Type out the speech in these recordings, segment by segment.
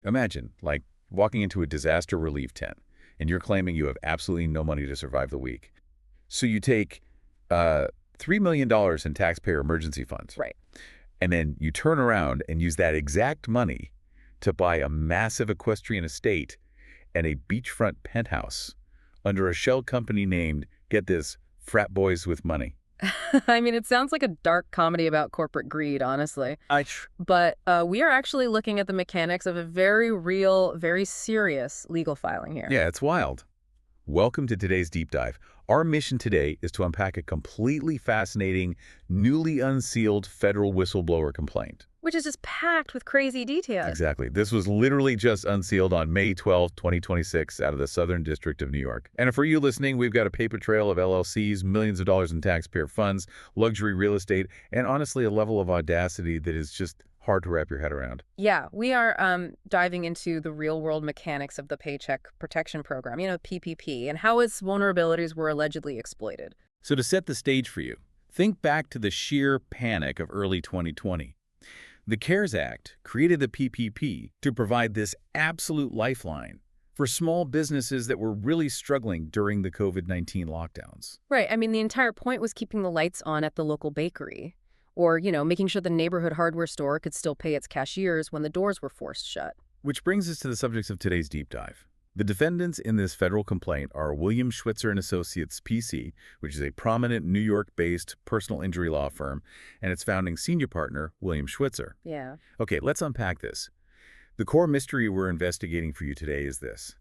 Imagine, like, walking into a disaster relief tent, and you're claiming you have absolutely no money to survive the week. So you take $3 million in taxpayer emergency funds. Right. And then you turn around and use that exact money to buy a massive equestrian estate and a beachfront penthouse under a shell company named, get this, Frat Boys with Money. I mean, it sounds like a dark comedy about corporate greed, honestly. But we are actually looking at the mechanics of a very real, very serious legal filing here. Yeah, it's wild. Welcome to today's deep dive. Our mission today is to unpack a completely fascinating, newly unsealed federal whistleblower complaint. Which is just packed with crazy details. Exactly. This was literally just unsealed on May 12, 2026 out of the Southern District of New York. And for you listening, we've got a paper trail of LLCs, millions of dollars in taxpayer funds, luxury real estate, and honestly a level of audacity that is just hard to wrap your head around. Yeah, we are diving into the real-world mechanics of the Paycheck Protection Program, PPP, and how its vulnerabilities were allegedly exploited. So to set the stage for you, think back to the sheer panic of early 2020. The CARES Act created the PPP to provide this absolute lifeline for small businesses that were really struggling during the COVID-19 lockdowns. Right. I mean, the entire point was keeping the lights on at the local bakery. Or, making sure the neighborhood hardware store could still pay its cashiers when the doors were forced shut. Which brings us to the subjects of today's deep dive. The defendants in this federal complaint are William Schwitzer and Associates, PC, which is a prominent New York-based personal injury law firm, and its founding senior partner, William Schwitzer. Yeah. Okay, let's unpack this. The core mystery we're investigating for you today is this.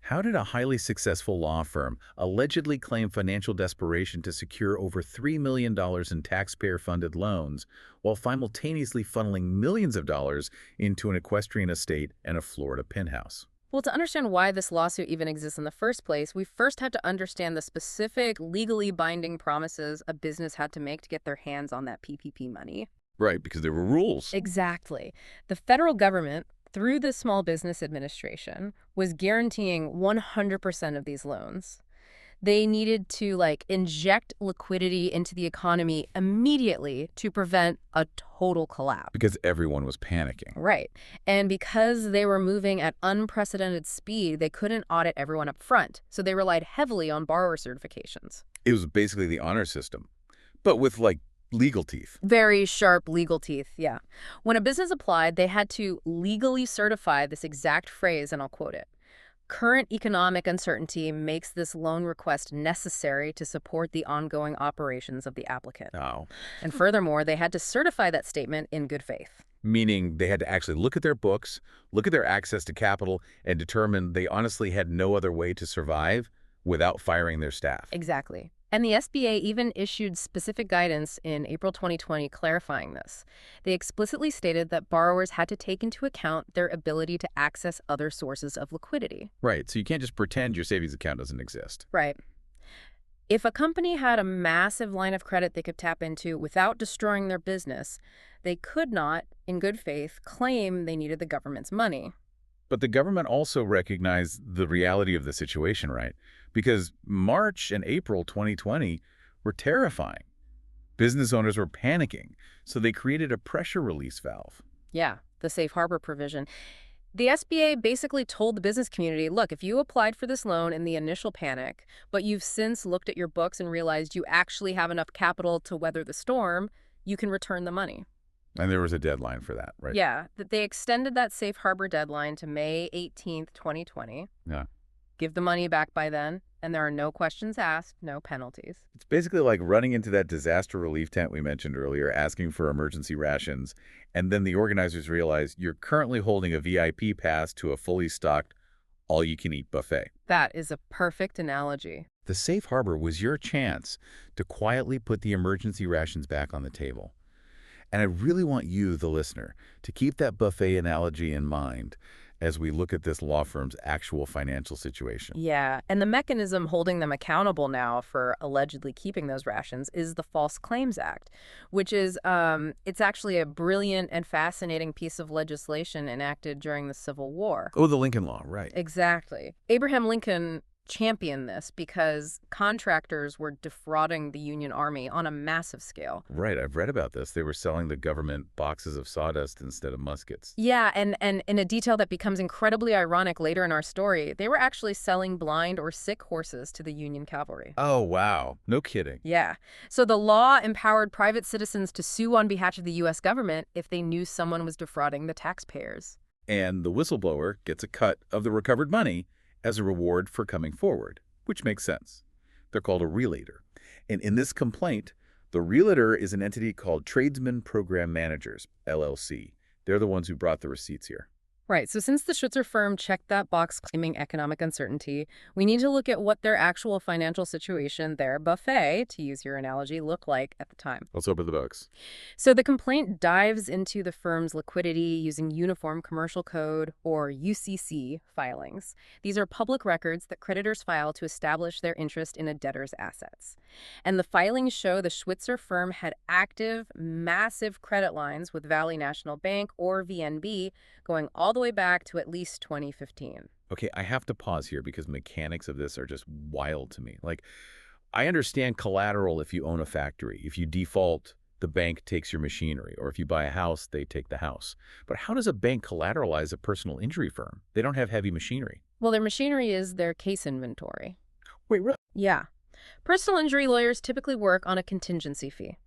How did a highly successful law firm allegedly claim financial desperation to secure over $3 million in taxpayer-funded loans while simultaneously funneling millions of dollars into an equestrian estate and a Florida penthouse? Well, to understand why this lawsuit even exists in the first place, we first have to understand the specific legally binding promises a business had to make to get their hands on that PPP money. Right, because there were rules. Exactly. The federal government, through the Small Business Administration, was guaranteeing 100% of these loans. They needed to, inject liquidity into the economy immediately to prevent a total collapse. Because everyone was panicking. Right. And because they were moving at unprecedented speed, they couldn't audit everyone up front. So they relied heavily on borrower certifications. It was basically the honor system, but with, legal teeth. Very sharp legal teeth, yeah. When a business applied, they had to legally certify this exact phrase, and I'll quote it. Current economic uncertainty makes this loan request necessary to support the ongoing operations of the applicant. Oh. And furthermore, they had to certify that statement in good faith. Meaning they had to actually look at their books, look at their access to capital, and determine they honestly had no other way to survive without firing their staff. Exactly. And the SBA even issued specific guidance in April 2020 clarifying this. They explicitly stated that borrowers had to take into account their ability to access other sources of liquidity. Right, so you can't just pretend your savings account doesn't exist. Right. If a company had a massive line of credit they could tap into without destroying their business, they could not, in good faith, claim they needed the government's money. But the government also recognized the reality of the situation, right? Because March and April 2020 were terrifying. Business owners were panicking, so they created a pressure release valve. Yeah, the safe harbor provision. The SBA basically told the business community, look, if you applied for this loan in the initial panic, but you've since looked at your books and realized you actually have enough capital to weather the storm, you can return the money. And there was a deadline for that, right? Yeah, that they extended that safe harbor deadline to May 18th, 2020. Yeah. Give the money back by then, and there are no questions asked, no penalties. It's basically like running into that disaster relief tent we mentioned earlier, asking for emergency rations, and then the organizers realize you're currently holding a VIP pass to a fully stocked, all-you-can-eat buffet. That is a perfect analogy. The safe harbor was your chance to quietly put the emergency rations back on the table. And I really want you, the listener, to keep that buffet analogy in mind as we look at this law firm's actual financial situation. Yeah, and the mechanism holding them accountable now for allegedly keeping those rations is the False Claims Act, which is, it's actually a brilliant and fascinating piece of legislation enacted during the Civil War. Oh, the Lincoln Law, right. Exactly. Abraham Lincoln champion this because contractors were defrauding the Union Army on a massive scale. Right, I've read about this. They were selling the government boxes of sawdust instead of muskets. Yeah, and in a detail that becomes incredibly ironic later in our story, they were actually selling blind or sick horses to the Union cavalry. Oh, wow. No kidding. Yeah. So the law empowered private citizens to sue on behalf of the U.S. government if they knew someone was defrauding the taxpayers. And the whistleblower gets a cut of the recovered money as a reward for coming forward, which makes sense. They're called a relator. And in this complaint, the relator is an entity called Tradesman Program Managers, LLC. They're the ones who brought the receipts here. Right, so since the Schwitzer firm checked that box claiming economic uncertainty, we need to look at what their actual financial situation, their buffet, to use your analogy, looked like at the time. Let's open the books. So the complaint dives into the firm's liquidity using Uniform Commercial Code, or UCC, filings. These are public records that creditors file to establish their interest in a debtor's assets. And the filings show the Schwitzer firm had active, massive credit lines with Valley National Bank, or VNB, going all the way back to at least 2015. Okay, I have to pause here because mechanics of this are just wild to me. Like, I understand collateral if you own a factory. If you default, the bank takes your machinery. Or if you buy a house, they take the house. But how does a bank collateralize a personal injury firm? They don't have heavy machinery. Well, their machinery is their case inventory. Wait, really? Yeah. Personal injury lawyers typically work on a contingency fee.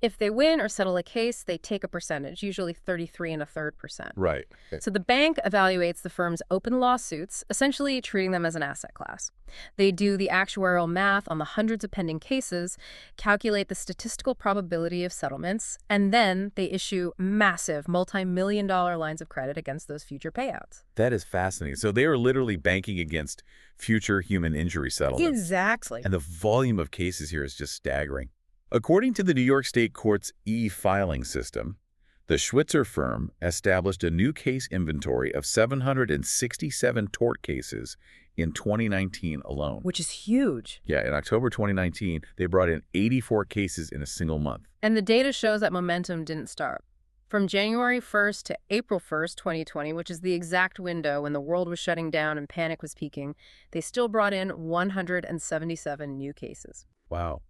If they win or settle a case, they take a percentage, usually 33.33%. Right. So the bank evaluates the firm's open lawsuits, essentially treating them as an asset class. They do the actuarial math on the hundreds of pending cases, calculate the statistical probability of settlements, and then they issue massive multi-million-dollar lines of credit against those future payouts. That is fascinating. So they are literally banking against future human injury settlements. Exactly. And the volume of cases here is just staggering. According to the New York State Court's e-filing system, the Schwitzer firm established a new case inventory of 767 tort cases in 2019 alone. Which is huge. Yeah, in October 2019, they brought in 84 cases in a single month. And the data shows that momentum didn't stop. From January 1st to April 1st, 2020, which is the exact window when the world was shutting down and panic was peaking, they still brought in 177 new cases. Wow.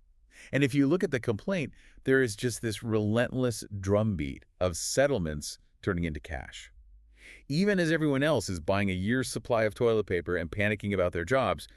And if you look at the complaint, there is just this relentless drumbeat of settlements turning into cash. Even as everyone else is buying a year's supply of toilet paper and panicking about their jobs,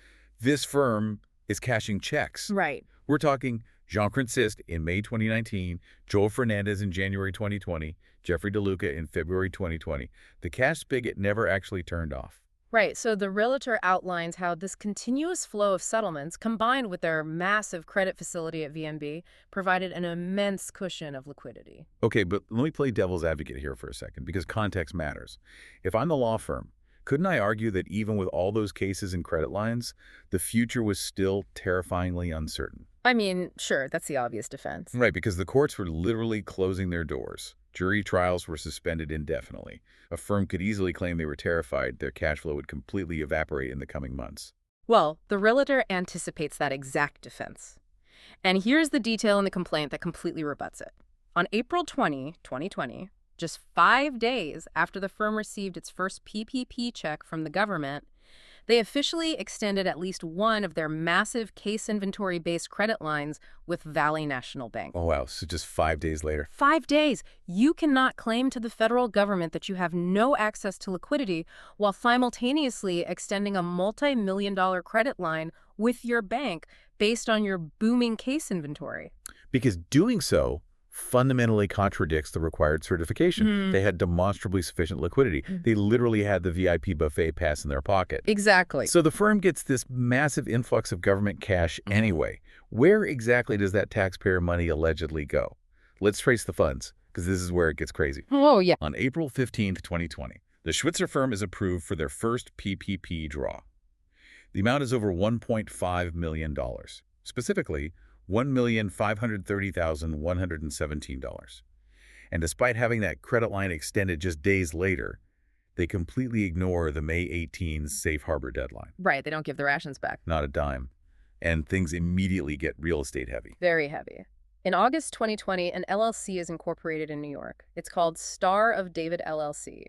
this firm is cashing checks. Right. We're talking Jean Cransist in May 2019, Joel Fernandez in January 2020, Jeffrey DeLuca in February 2020. The cash spigot never actually turned off. Right, so the realtor outlines how this continuous flow of settlements, combined with their massive credit facility at VNB, provided an immense cushion of liquidity. Okay, but let me play devil's advocate here for a second, because context matters. If I'm the law firm, couldn't I argue that even with all those cases and credit lines, the future was still terrifyingly uncertain? I mean, sure, that's the obvious defense. Right, because the courts were literally closing their doors. Jury trials were suspended indefinitely. A firm could easily claim they were terrified their cash flow would completely evaporate in the coming months. Well, the realtor anticipates that exact defense. And here's the detail in the complaint that completely rebuts it. On April 20, 2020, just 5 days after the firm received its first PPP check from the government, they officially extended at least one of their massive case inventory-based credit lines with Valley National Bank. Oh, wow. So just 5 days later. 5 days. You cannot claim to the federal government that you have no access to liquidity while simultaneously extending a multi-million-dollar credit line with your bank based on your booming case inventory. Because doing so fundamentally contradicts the required certification. They had demonstrably sufficient liquidity. They literally had the VIP buffet pass in their pocket. Exactly. So the firm gets this massive influx of government cash anyway. Where exactly does that taxpayer money allegedly go? Let's trace the funds, because this is where it gets crazy. Oh, yeah. On April 15th, 2020, the Schwitzer firm is approved for their first PPP draw. The amount is over $1.5 million. Specifically, $1,530,117. And despite having that credit line extended just days later, they completely ignore the May 18 safe harbor deadline. Right, they don't give the rations back. Not a dime. And things immediately get real estate heavy. Very heavy. In August 2020, an LLC is incorporated in New York. It's called Star of David LLC.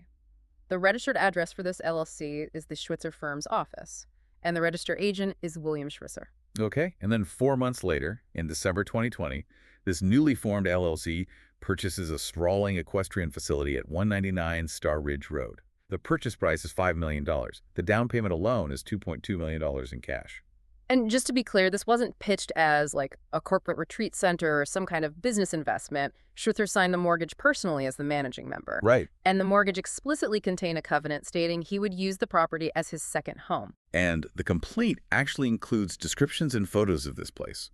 The registered address for this LLC is the Schwitzer firm's office. and the registered agent is William Schwitzer. Okay, and then 4 months later, in December 2020, this newly formed LLC purchases a sprawling equestrian facility at 199 Star Ridge Road. The purchase price is $5 million. The down payment alone is $2.2 million in cash. And just to be clear, this wasn't pitched as like a corporate retreat center or some kind of business investment. Schwitzer signed the mortgage personally as the managing member. Right. And the mortgage explicitly contained a covenant stating he would use the property as his second home. And the complaint actually includes descriptions and photos of this place.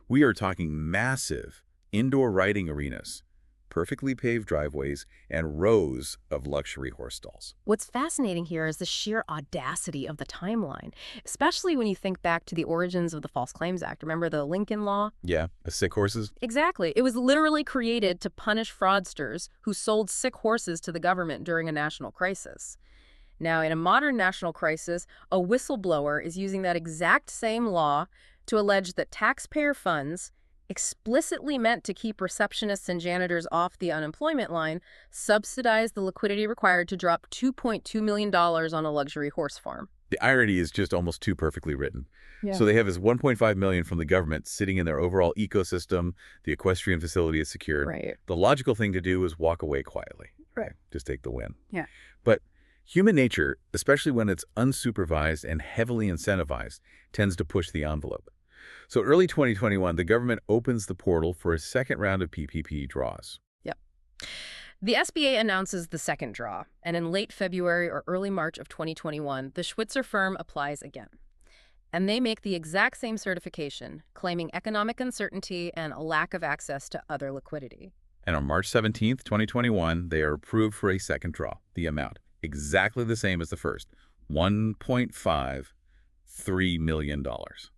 We are talking massive indoor riding arenas, perfectly paved driveways, and rows of luxury horse stalls. What's fascinating here is the sheer audacity of the timeline, especially when you think back to the origins of the False Claims Act. Remember the Lincoln Law? Yeah, sick horses? Exactly. It was literally created to punish fraudsters who sold sick horses to the government during a national crisis. Now, in a modern national crisis, a whistleblower is using that exact same law to allege that taxpayer funds, explicitly meant to keep receptionists and janitors off the unemployment line, subsidized the liquidity required to drop $2.2 million on a luxury horse farm. The irony is just almost too perfectly written. Yeah. So they have this $1.5 million from the government sitting in their overall ecosystem. The equestrian facility is secured. Right. The logical thing to do is walk away quietly. Right. Just take the win. Yeah. But human nature, especially when it's unsupervised and heavily incentivized, tends to push the envelope. So early 2021, the government opens the portal for a second round of PPP draws. Yep. The SBA announces the second draw, and in late February or early March of 2021, the Schwitzer firm applies again. And they make the exact same certification, claiming economic uncertainty and a lack of access to other liquidity. And on March 17th, 2021, they are approved for a second draw. The amount, exactly the same as the first, $1.53 million.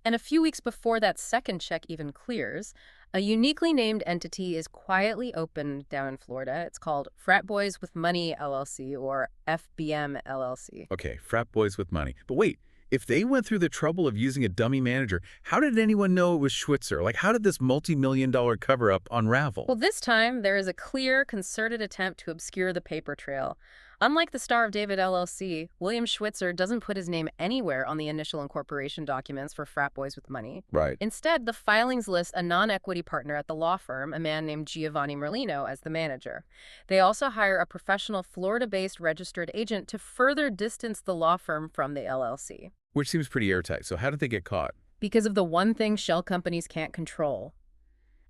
And a few weeks before that second check even clears, a uniquely named entity is quietly opened down in Florida. It's called Frat Boys with Money LLC, or FBM LLC. Okay, frat boys with money. But wait, if they went through the trouble of using a dummy manager, how did anyone know it was Schwitzer? Like, how did this multi-million-dollar cover-up unravel? Well, this time, there is a clear, concerted attempt to obscure the paper trail. Unlike the Star of David LLC, William Schwitzer doesn't put his name anywhere on the initial incorporation documents for Frat Boys with Money. Right. Instead, the filings list a non-equity partner at the law firm, a man named Giovanni Merlino, as the manager. They also hire a professional Florida-based registered agent to further distance the law firm from the LLC. Which seems pretty airtight. So how did they get caught? Because of the one thing shell companies can't control: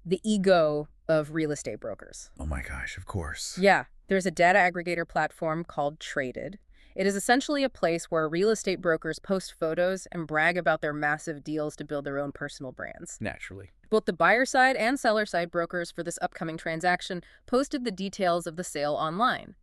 the ego of real estate brokers. Oh my gosh, of course. Yeah. There's a data aggregator platform called Traded. It is essentially a place where real estate brokers post photos and brag about their massive deals to build their own personal brands. Naturally. Both the buyer side and seller side brokers for this upcoming transaction posted the details of the sale online.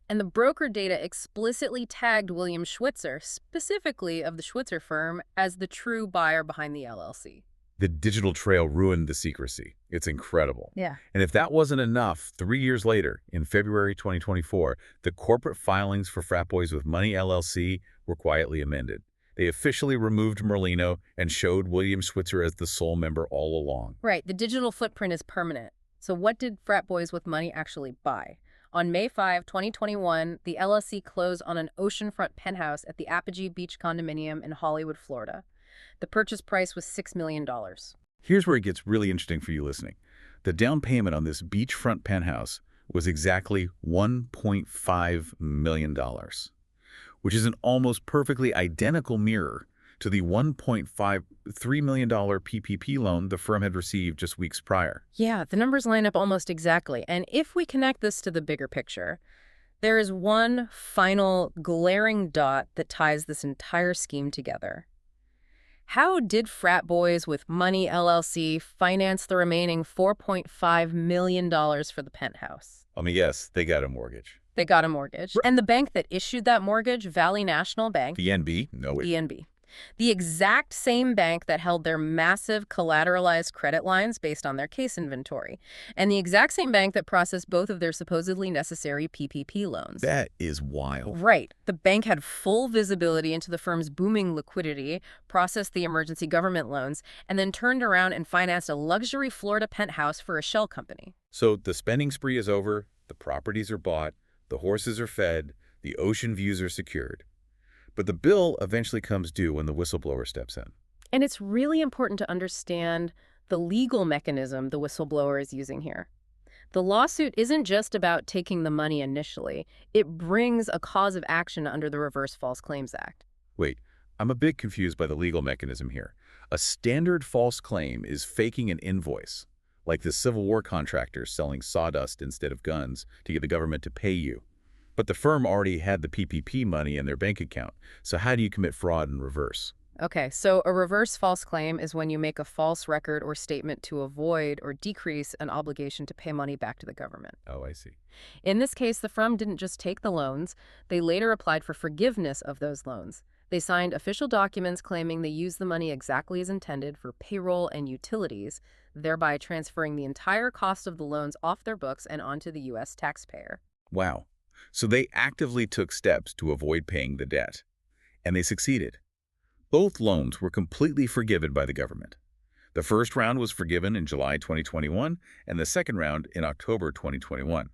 And the broker data explicitly tagged William Schwitzer, specifically of the Schwitzer firm, as the true buyer behind the LLC. The digital trail ruined the secrecy. It's incredible. Yeah. And if that wasn't enough, 3 years later, in February 2024, the corporate filings for Frat Boys with Money LLC were quietly amended. They officially removed Merlino and showed William Schwitzer as the sole member all along. Right. The digital footprint is permanent. So what did Frat Boys with Money actually buy? On May 5, 2021, the LLC closed on an oceanfront penthouse at the Apogee Beach condominium in Hollywood, Florida. The purchase price was $6 million. Here's where it gets really interesting for you listening. The down payment on this beachfront penthouse was exactly $1.5 million, which is an almost perfectly identical mirror to the $1.53 million PPP loan the firm had received just weeks prior. Yeah, the numbers line up almost exactly. And if we connect this to the bigger picture, there is one final glaring dot that ties this entire scheme together. How did Frat Boys with Money LLC finance the remaining $4.5 million for the penthouse? Let me guess, they got a mortgage. They got a mortgage. And the bank that issued that mortgage, Valley National Bank, VNB? No way. VNB, the exact same bank that held their massive collateralized credit lines based on their case inventory, and the exact same bank that processed both of their supposedly necessary PPP loans. That is wild. Right. The bank had full visibility into the firm's booming liquidity, processed the emergency government loans, and then turned around and financed a luxury Florida penthouse for a shell company. So the spending spree is over, the properties are bought, the horses are fed, the ocean views are secured. But the bill eventually comes due when the whistleblower steps in. And it's really important to understand the legal mechanism the whistleblower is using here. The lawsuit isn't just about taking the money initially. It brings a cause of action under the Reverse False Claims Act. Wait, I'm a bit confused by the legal mechanism here. A standard false claim is faking an invoice, like the Civil War contractor selling sawdust instead of guns to get the government to pay you. But the firm already had the PPP money in their bank account, so how do you commit fraud in reverse? Okay, so a reverse false claim is when you make a false record or statement to avoid or decrease an obligation to pay money back to the government. Oh, I see. In this case, the firm didn't just take the loans, they later applied for forgiveness of those loans. They signed official documents claiming they used the money exactly as intended for payroll and utilities, thereby transferring the entire cost of the loans off their books and onto the U.S. taxpayer. Wow. So they actively took steps to avoid paying the debt. And they succeeded. Both loans were completely forgiven by the government. The first round was forgiven in July 2021, and the second round in October 2021.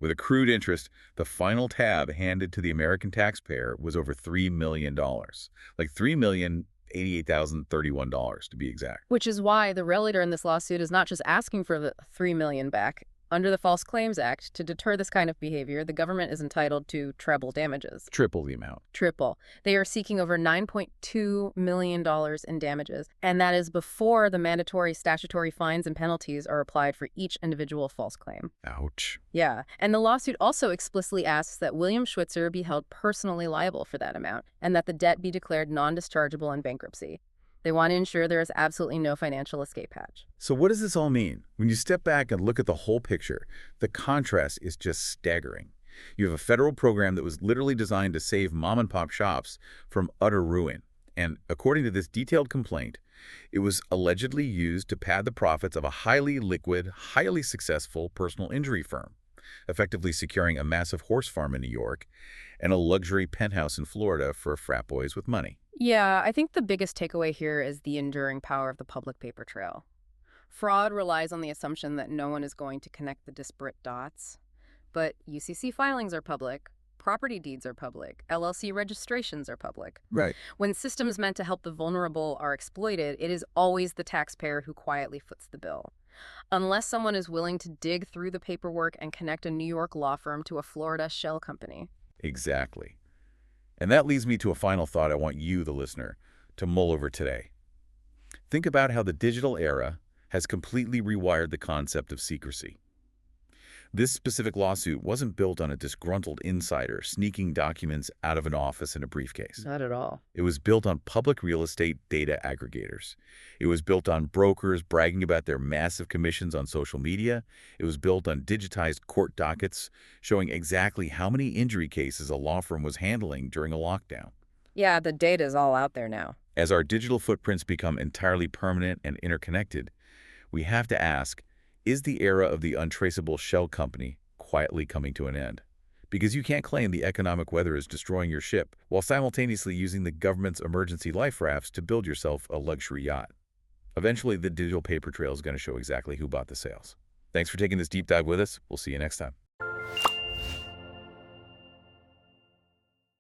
With accrued interest, the final tab handed to the American taxpayer was over $3 million, like $3,088,031 to be exact. Which is why the relator in this lawsuit is not just asking for the $3 million back. Under the False Claims Act, to deter this kind of behavior, the government is entitled to treble damages. Triple the amount. Triple. They are seeking over $9.2 million in damages, and that is before the mandatory statutory fines and penalties are applied for each individual false claim. Ouch. Yeah, and the lawsuit also explicitly asks that William Schwitzer be held personally liable for that amount, and that the debt be declared non-dischargeable in bankruptcy. They want to ensure there is absolutely no financial escape hatch. So what does this all mean? When you step back and look at the whole picture, the contrast is just staggering. You have a federal program that was literally designed to save mom-and-pop shops from utter ruin. And according to this detailed complaint, it was allegedly used to pad the profits of a highly liquid, highly successful personal injury firm, effectively securing a massive horse farm in New York and a luxury penthouse in Florida for frat boys with money. Yeah, I think the biggest takeaway here is the enduring power of the public paper trail. Fraud relies on the assumption that no one is going to connect the disparate dots. But UCC filings are public, property deeds are public, LLC registrations are public. Right. When systems meant to help the vulnerable are exploited, it is always the taxpayer who quietly foots the bill. Unless someone is willing to dig through the paperwork and connect a New York law firm to a Florida shell company. Exactly. And that leads me to a final thought I want you, the listener, to mull over today. Think about how the digital era has completely rewired the concept of secrecy. This specific lawsuit wasn't built on a disgruntled insider sneaking documents out of an office in a briefcase. Not at all. It was built on public real estate data aggregators. It was built on brokers bragging about their massive commissions on social media. It was built on digitized court dockets showing exactly how many injury cases a law firm was handling during a lockdown. Yeah, the data is all out there now. As our digital footprints become entirely permanent and interconnected, we have to ask, is the era of the untraceable shell company quietly coming to an end? Because you can't claim the economic weather is destroying your ship while simultaneously using the government's emergency life rafts to build yourself a luxury yacht. Eventually, the digital paper trail is going to show exactly who bought the sales. Thanks for taking this deep dive with us. We'll see you next time.